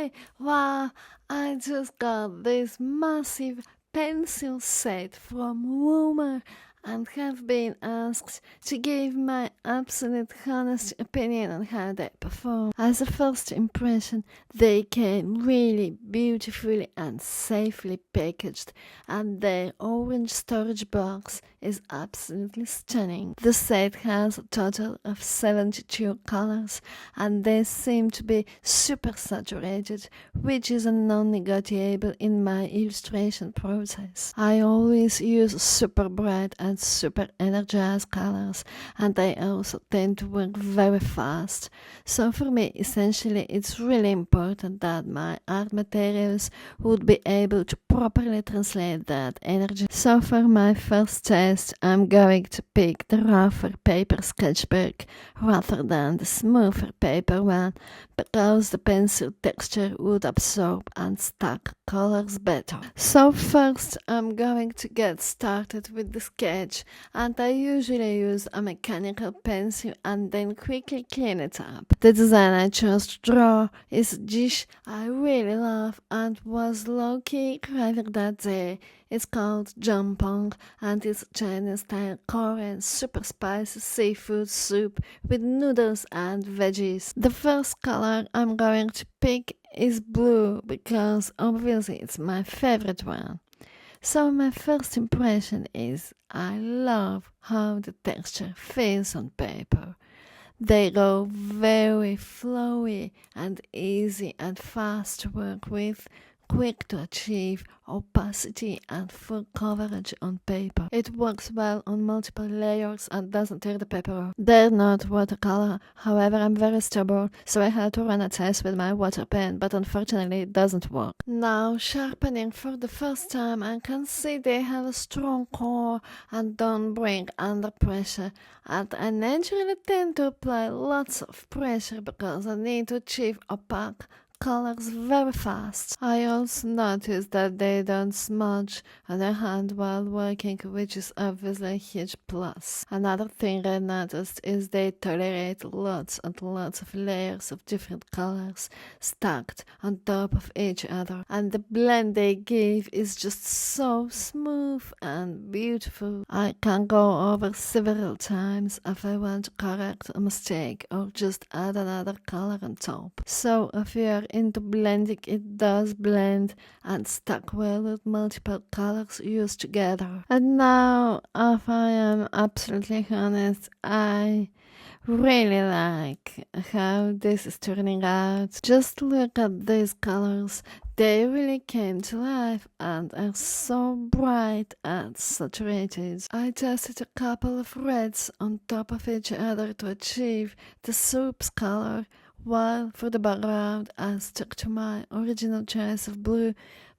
Hi! Wow, I just got this massive pencil set from Woomer and have been asked to give my absolute honest opinion on how they perform. As a first impression, they came really beautifully and safely packaged, and their orange storage box is absolutely stunning. The set has a total of 72 colors, and they seem to be super saturated, which is a non-negotiable in my illustration process. I always use super bright and super energized colors, and they also tend to work very fast. So for me, essentially, it's really important that my art materials would be able to properly translate that energy. So for my first test, I'm going to pick the rougher paper sketchbook rather than the smoother paper one, because the pencil texture would absorb and stack colors better. So first I'm going to get started with the sketch, and I usually use a mechanical pencil and then quickly clean it up. The design I chose to draw is a dish I really love and was low-key craving that day. It's called jjampong, and it's Chinese-style Korean super spicy seafood soup with noodles and veggies. The first color I'm going to pick is blue because obviously it's my favorite one. So my first impression is I love how the texture feels on paper. They go very flowy and easy and fast to work with, quick to achieve opacity and full coverage on paper. It works well on multiple layers and doesn't tear the paper off. They're not watercolor, however I'm very stubborn, so I had to run a test with my water pen, but unfortunately it doesn't work. Now sharpening for the first time, I can see they have a strong core and don't break under pressure, and I naturally tend to apply lots of pressure because I need to achieve opaque colors very fast. I also noticed that they don't smudge on their hand while working, which is obviously a huge plus. Another thing I noticed is they tolerate lots and lots of layers of different colors stacked on top of each other, and the blend they give is just so smooth and beautiful. I can go over several times if I want to correct a mistake or just add another color on top. So if you are into blending, it does blend and stack well with multiple colors used together. And now, if I am absolutely honest, I really like how this is turning out. Just look at these colors. They really came to life and are so bright and saturated. I tested a couple of reds on top of each other to achieve the soup's color, while for the background I stuck to my original choice of blue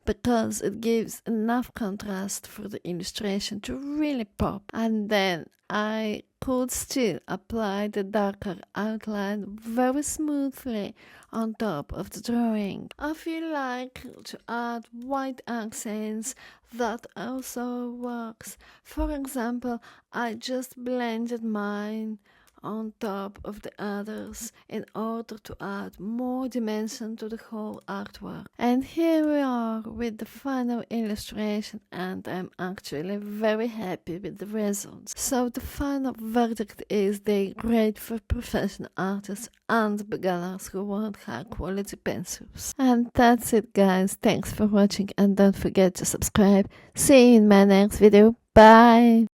because it gives enough contrast for the illustration to really pop. And then I could still apply the darker outline very smoothly on top of the drawing. If you like to add white accents, that also works. For example, I just blended mine on top of the others in order to add more dimension to the whole artwork. And here we are with the final illustration, and I'm actually very happy with the results. So the final verdict is they're great for professional artists and beginners who want high quality pencils. And that's it, guys. Thanks for watching, and don't forget to subscribe. See you in my next video. Bye!